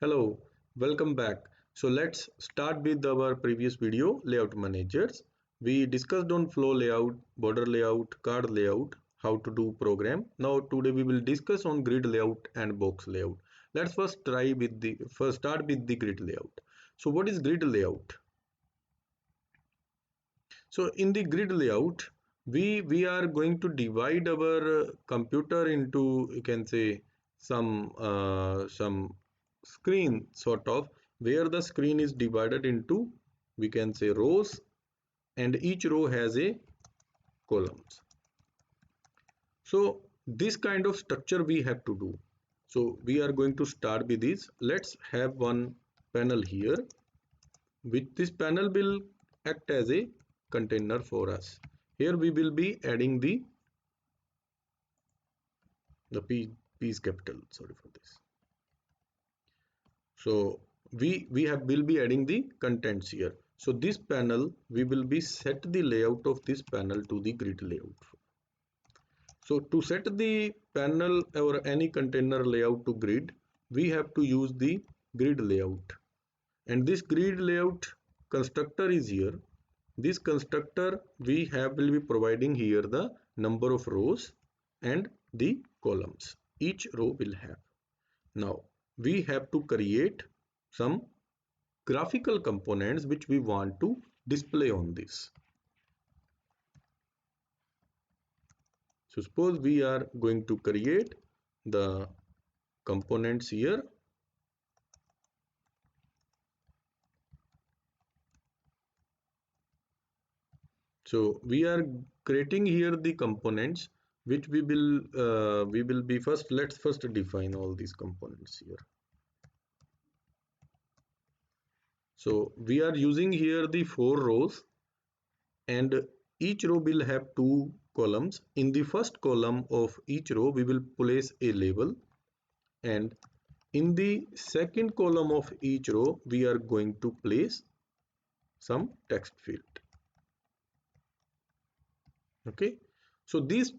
Hello, welcome back. So let's start with our previous video, layout managers. We discussed on flow layout, border layout, card layout, how to do program. Now today we will discuss on grid layout and box layout. Let's first start with the grid layout. So what is grid layout? So in the grid layout, we are going to divide our computer into, you can say, some screen sort of, where the screen is divided into, we can say, rows, and each row has a columns. So this kind of structure we have to do. So we are going to start with this. Let's have one panel here, which this panel will act as a container for us. Here we will be adding the P is capital, sorry for this. So we will be adding the contents here. So this panel, we will be set the layout of this panel to the grid layout. So to set the panel or any container layout to grid, we have to use the grid layout, and this grid layout constructor is here. This constructor will be providing here the number of rows and the columns each row will have. Now we have to create some graphical components which we want to display on this. So suppose we are going to create the components here. So we are creating here the components which we will be let's first define all these components here. So we are using here the 4 rows, and each row will have 2 columns. In the first column of each row we will place a label, and in the second column of each row we are going to place some text field. Okay, so this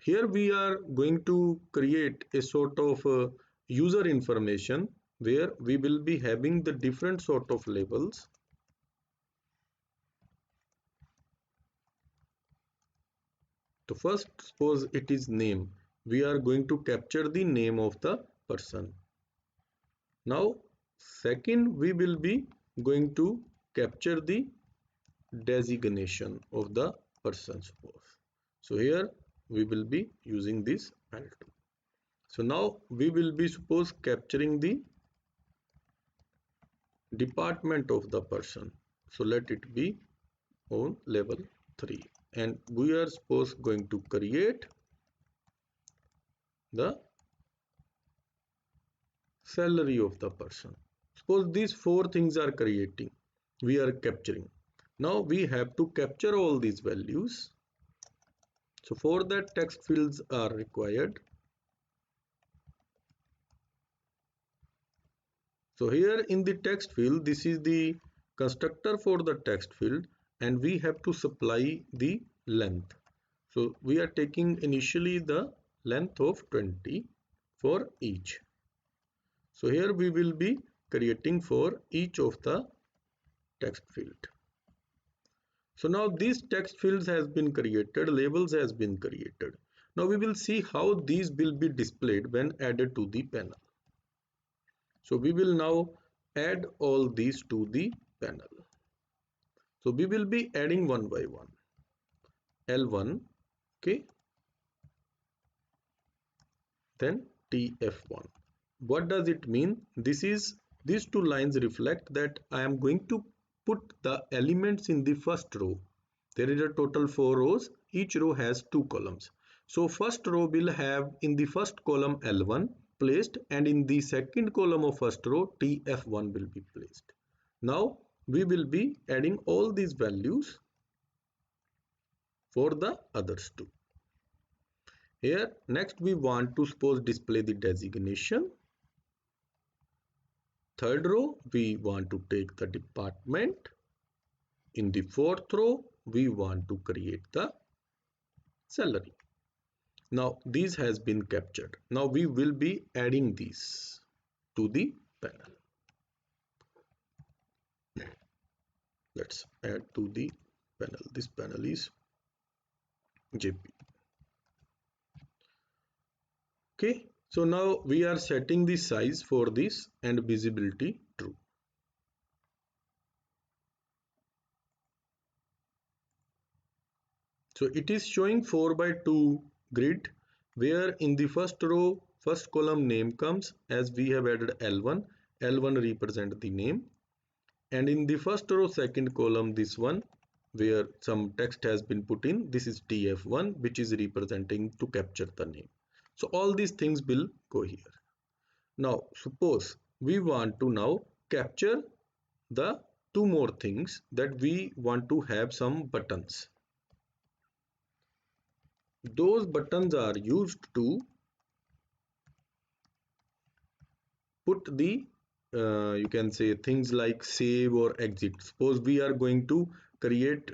here we are going to create a sort of user information where we will be having the different sort of labels. So first, suppose it is name, we are going to capture the name of the person. Now second, we will be going to capture the designation of the person, suppose. So here we will be using this L2. So now we will be suppose capturing the department of the person. So let it be on level 3, and we are suppose going to create the salary of the person. Suppose these 4 things are we are capturing. Now we have to capture all these values. So for that, text fields are required. So here in the text field, this is the constructor for the text field, and we have to supply the length. So we are taking initially the length of 20 for each. So here we will be creating for each of the text field. So now these text fields has been created, labels has been created. Now we will see how these will be displayed when added to the panel. So we will now add all these to the panel. So we will be adding one by one. L1, okay, then TF1. What does it mean? These 2 lines reflect that I am going to put the elements in the first row. There is a total 4 rows. Each row has 2 columns. So first row will have in the first column L1 placed, and in the second column of first row TF1 will be placed. Now we will be adding all these values for the others too. Here next we want to suppose display the designation. Third row we want to take the department. In the fourth row we want to create the salary. Now these has been captured. Now we will be adding these to the panel. Let's add to the panel. This panel is JP. Okay, so now we are setting the size for this and visibility true. So it is showing 4 by 2 grid, where in the first row, first column name comes, as we have added L1. L1 represent the name, and in the first row, second column, this one where some text has been put in, this is TF1, which is representing to capture the name. So all these things will go here. Now suppose we want to now capture the two more things, that we want to have some buttons. Those buttons are used to put the you can say things like save or exit. Suppose we are going to create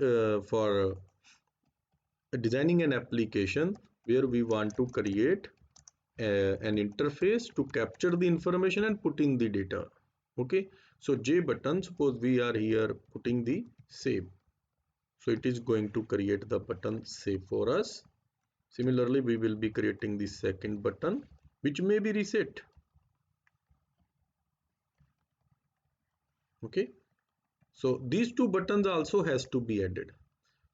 for designing an application where we want to create an interface to capture the information and put in the data. Okay, so J button, suppose we are here putting the save, so it is going to create the button save for us. Similarly, we will be creating the second button, which may be reset. Okay, so these two buttons also has to be added.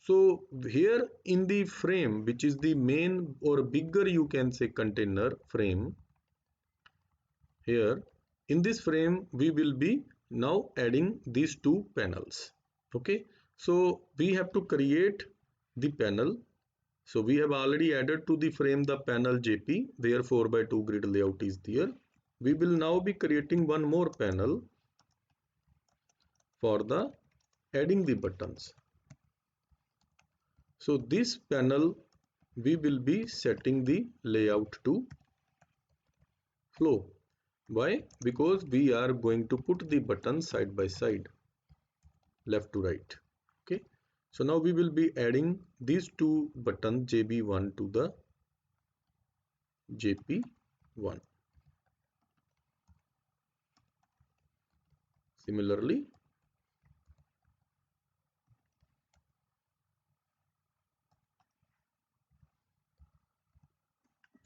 So here in the frame, which is the main or bigger, you can say, container frame, here in this frame we will be now adding these two panels. Okay, so we have to create the panel. So we have already added to the frame the panel JP, where 4 by 2 grid layout is there. We will now be creating one more panel for the adding the buttons. So this panel we will be setting the layout to flow. Why? Because we are going to put the buttons side by side, left to right. Okay, so now we will be adding these two buttons JB1 to the JP1. Similarly,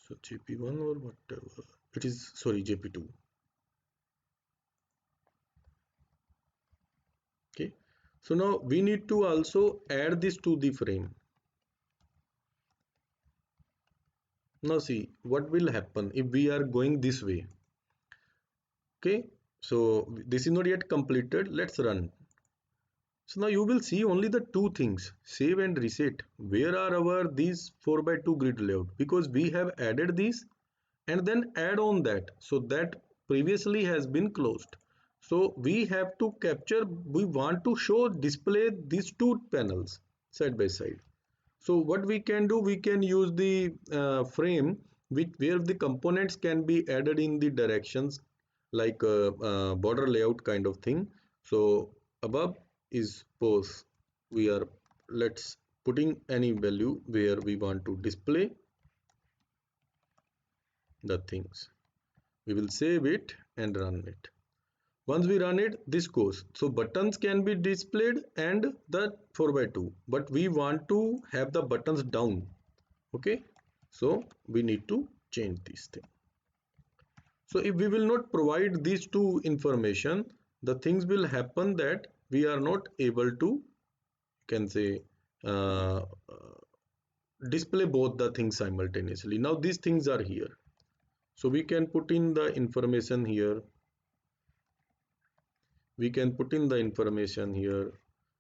so JP1 or whatever it is, sorry, JP2. Okay, so now we need to also add this to the frame. Now see what will happen if we are going this way. Okay, so this is not yet completed. Let's run. So now you will see only the two things, save and reset. Where are our these 4 by 2 grid layout? Because we have added these and then add on that, so that previously has been closed. So we have to capture, we want to show display these two panels side by side. So what we can do, we can use the frame where the components can be added in the directions, like border layout kind of thing. So above is, suppose we are, let's putting any value where we want to display the things. We will save it and run it. Once we run it, this goes. So buttons can be displayed and the 4 by 2, but we want to have the buttons down. Okay, so we need to change this thing. So if we will not provide these two information, the things will happen that we are not able to, you can say, uh, display both the things simultaneously. Now these things are here, so we can put in the information here, we can put in the information here,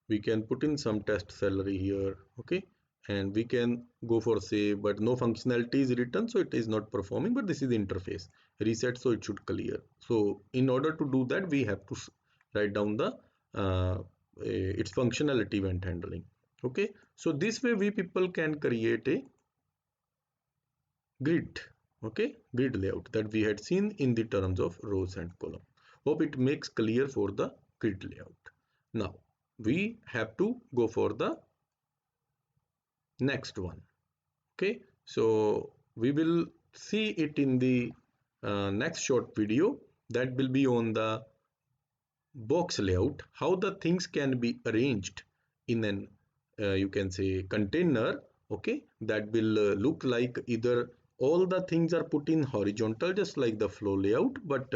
we can put in some test salary here. Okay, and we can go for save, but no functionality is written, so it is not performing, but this is the interface. Reset, so it should clear. So in order to do that, we have to write down the its functionality event handling. Okay, so this way we people can create a grid. Okay, grid layout that we had seen in the terms of rows and column. Hope it makes clear for the grid layout. Now we have to go for the next one. Okay, so we will see it in the next short video. that will be on the box layout, how the things can be arranged in an you can say container. Okay, that will look like either all the things are put in horizontal just like the flow layout, but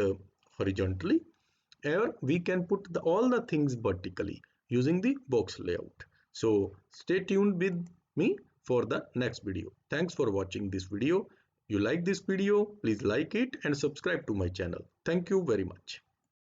horizontally, or we can put all the things vertically using the box layout. So stay tuned with me for the next video. Thanks for watching this video. You like this video, please like it and subscribe to my channel. Thank you very much.